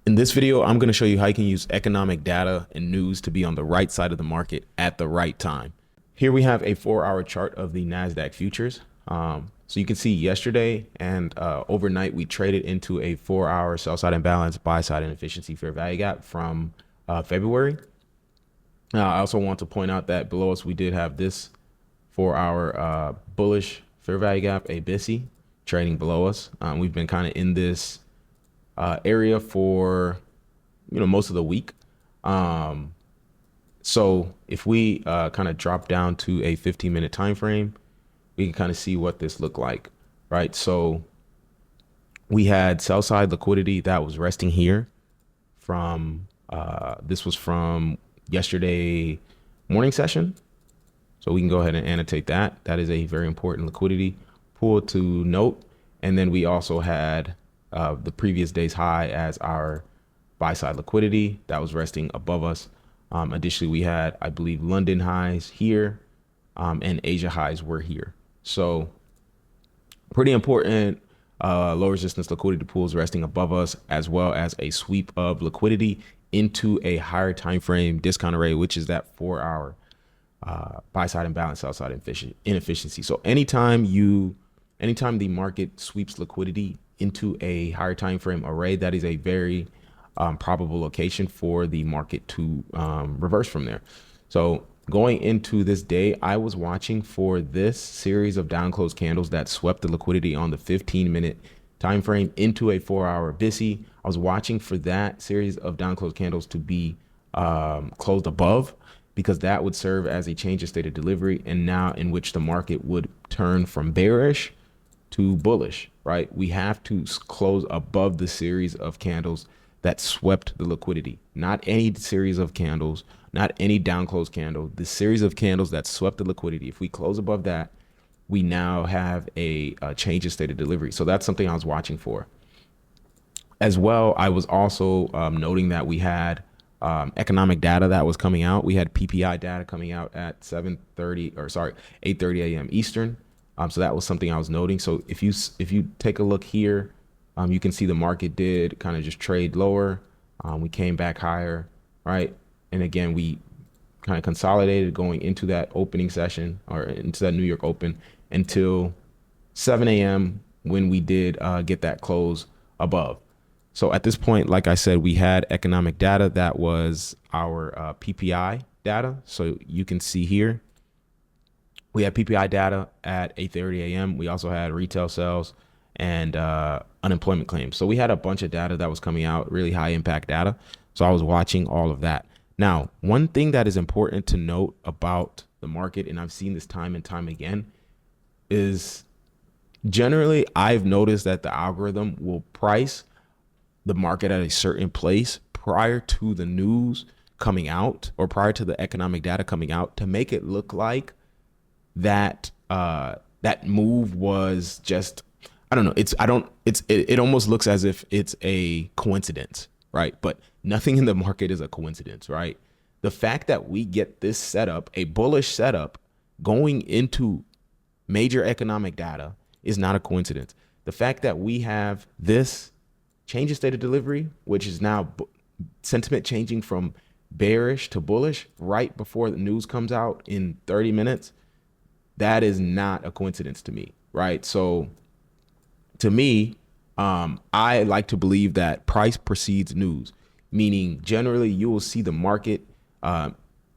In this video, I'm going to show you how you can use economic data and news to be on the right side of the market at the right time. Here we have a 4-hour chart of the NASDAQ futures. So you can see yesterday and overnight, we traded into a 4-hour sell side imbalance, buy side inefficiency fair value gap from February. I also want to point out that below us, we did have this 4-hour bullish fair value gap, a BISI, trading below us. We've been kind of in this area for most of the week. So if we kind of drop down to a 15-minute time frame, we can kind of see what this looked like, right? So we had sell side liquidity that was resting here from this was from yesterday morning session. So we can go ahead and annotate that. That is a very important liquidity pool to note. And then we also had the previous day's high as our buy side liquidity that was resting above us. Additionally, we had, I believe, London highs here and Asia highs were here. So pretty important low resistance liquidity pools resting above us, as well as a sweep of liquidity into a higher time frame discount array, which is that 4-hour buy side imbalance, sell side inefficiency. So anytime the market sweeps liquidity into a higher time frame array, that is a very probable location for the market to reverse from there. So going into this day, I was watching for this series of down close candles that swept the liquidity on the 15-minute time frame into a 4-hour BISI. I was watching for that series of down close candles to be closed above, because that would serve as a change of state of delivery, and now in which the market would turn from bearish to bullish, right? We have to close above the series of candles that swept the liquidity, not any series of candles, not any down close candle, the series of candles that swept the liquidity. If we close above that, we now have a change of state of delivery. So that's something I was watching for. As well, I was also noting that we had economic data that was coming out. We had PPI data coming out at 8:30 a.m. Eastern. So that was something I was noting. So if you take a look here, you can see the market did kind of just trade lower. We came back higher, right? And again, we kind of consolidated going into that opening session, or into that New York Open, until 7 a.m. when we did get that close above. So at this point, like I said, we had economic data that was our PPI data. So you can see here, we had PPI data at 8:30 a.m. We also had retail sales and unemployment claims. So we had a bunch of data that was coming out, really high impact data. So I was watching all of that. Now, one thing that is important to note about the market, and I've seen this time and time again, is generally I've noticed that the algorithm will price the market at a certain place prior to the news coming out, or prior to the economic data coming out, to make it look like that that move was just, I don't know. It almost looks as if it's a coincidence, right? But nothing in the market is a coincidence, right? The fact that we get this setup, a bullish setup, going into major economic data is not a coincidence. The fact that we have this change of state of delivery, which is now sentiment changing from bearish to bullish right before the news comes out in 30 minutes, that is not a coincidence to me, right? So to me, I like to believe that price precedes news, meaning generally you will see the market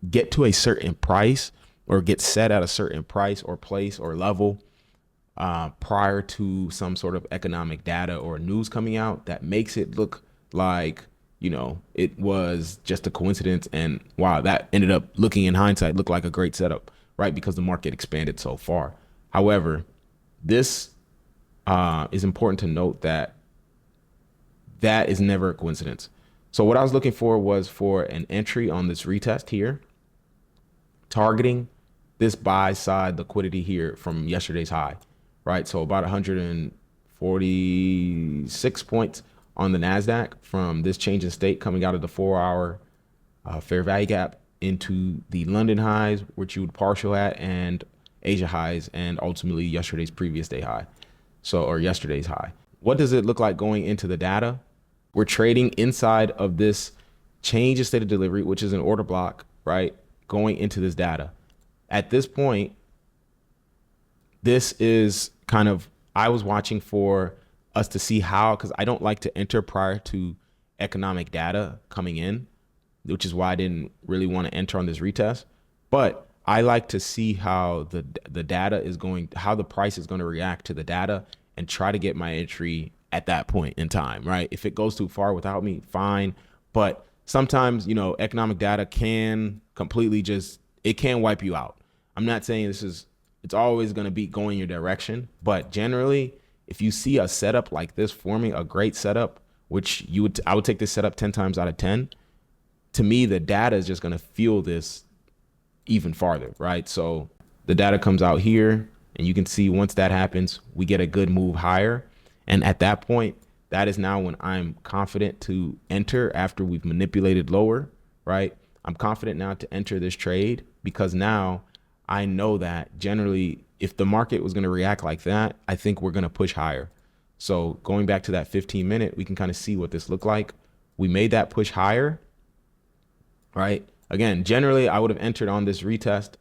get to a certain price, or get set at a certain price or place or level prior to some sort of economic data or news coming out that makes it look like, it was just a coincidence. And wow, that ended up looking, in hindsight, looked like a great setup, right? Because the market expanded so far. However, this is important to note that that is never a coincidence. So what I was looking for was for an entry on this retest here, targeting this buy side liquidity here from yesterday's high, right? So about 146 points on the NASDAQ from this change in state coming out of the 4-hour fair value gap into the London highs, which you would partial at, and Asia highs, and ultimately yesterday's previous day high. So, or yesterday's high. What does it look like going into the data? We're trading inside of this change in state of delivery, which is an order block, right? Going into this data. At this point, this is kind of, I was watching for us to see how, because I don't like to enter prior to economic data coming in, which is why I didn't really want to enter on this retest. But I like to see how the data is going, how the price is going to react to the data, and try to get my entry at that point in time, right? If it goes too far without me, fine. But sometimes, you know, economic data can completely just, it can wipe you out. I'm not saying it's always going to be going your direction, but generally, if you see a setup like this forming, a great setup, which I would take this setup 10 times out of 10. To me, the data is just going to fuel this even farther, right? So the data comes out here, and you can see once that happens, we get a good move higher. And at that point, that is now when I'm confident to enter after we've manipulated lower, right? I'm confident now to enter this trade because now I know that generally if the market was going to react like that, I think we're going to push higher. So going back to that 15 minute, we can kind of see what this looked like. We made that push higher, right? Again, generally I would have entered on this retest,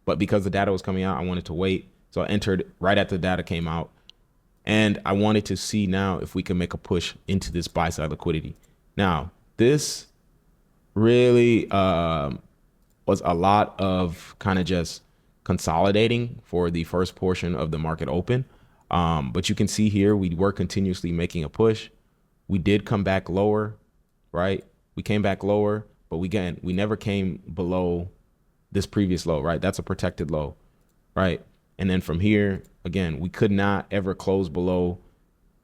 but because the data was coming out, I wanted to wait. So I entered right after the data came out. And I wanted to see now if we can make a push into this buy side liquidity. Now, this really was a lot of kind of just consolidating for the first portion of the market open. But you can see here, we were continuously making a push. We did come back lower, right? We came back lower, but we never came below this previous low, right? That's a protected low, right? And then from here, again, we could not ever close below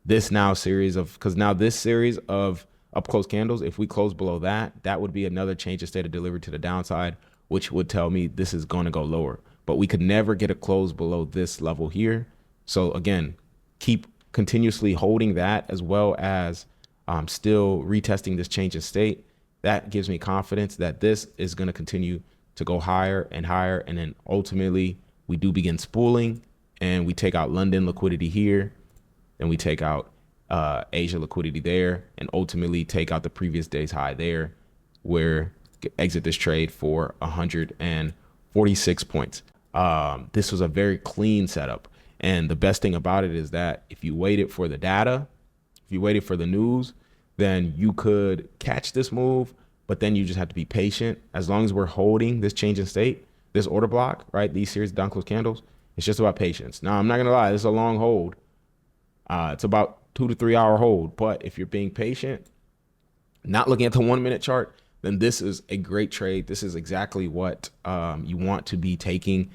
this now series of, because now this series of up close candles, if we close below that, that would be another change of state of delivery to the downside, which would tell me this is going to go lower. But we could never get a close below this level here. So again, keep continuously holding that as well as still retesting this change of state. That gives me confidence that this is going to continue to go higher and higher. And then ultimately we do begin spooling and we take out London liquidity here and we take out Asia liquidity there and ultimately take out the previous day's high there where exit this trade for 146 points. This was a very clean setup. And the best thing about it is that if you waited for the data, if you waited for the news, then you could catch this move, but then you just have to be patient. As long as we're holding this change in state, this order block, right? These series of down close candles, it's just about patience. Now, I'm not going to lie, this is a long hold. It's about 2 to 3 hour hold. But if you're being patient, not looking at the 1 minute chart, then this is a great trade. This is exactly what you want to be taking.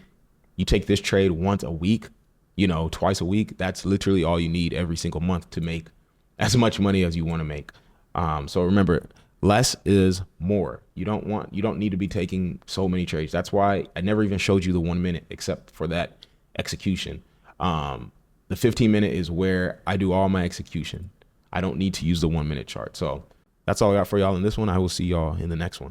You take this trade once a week, you know, twice a week. That's literally all you need every single month to make as much money as you want to make. So remember, less is more. You don't need to be taking so many trades. That's why I never even showed you the 1 minute except for that execution. The 15 minute is where I do all my execution. I don't need to use the 1 minute chart. So that's all I got for y'all in this one. I will see y'all in the next one.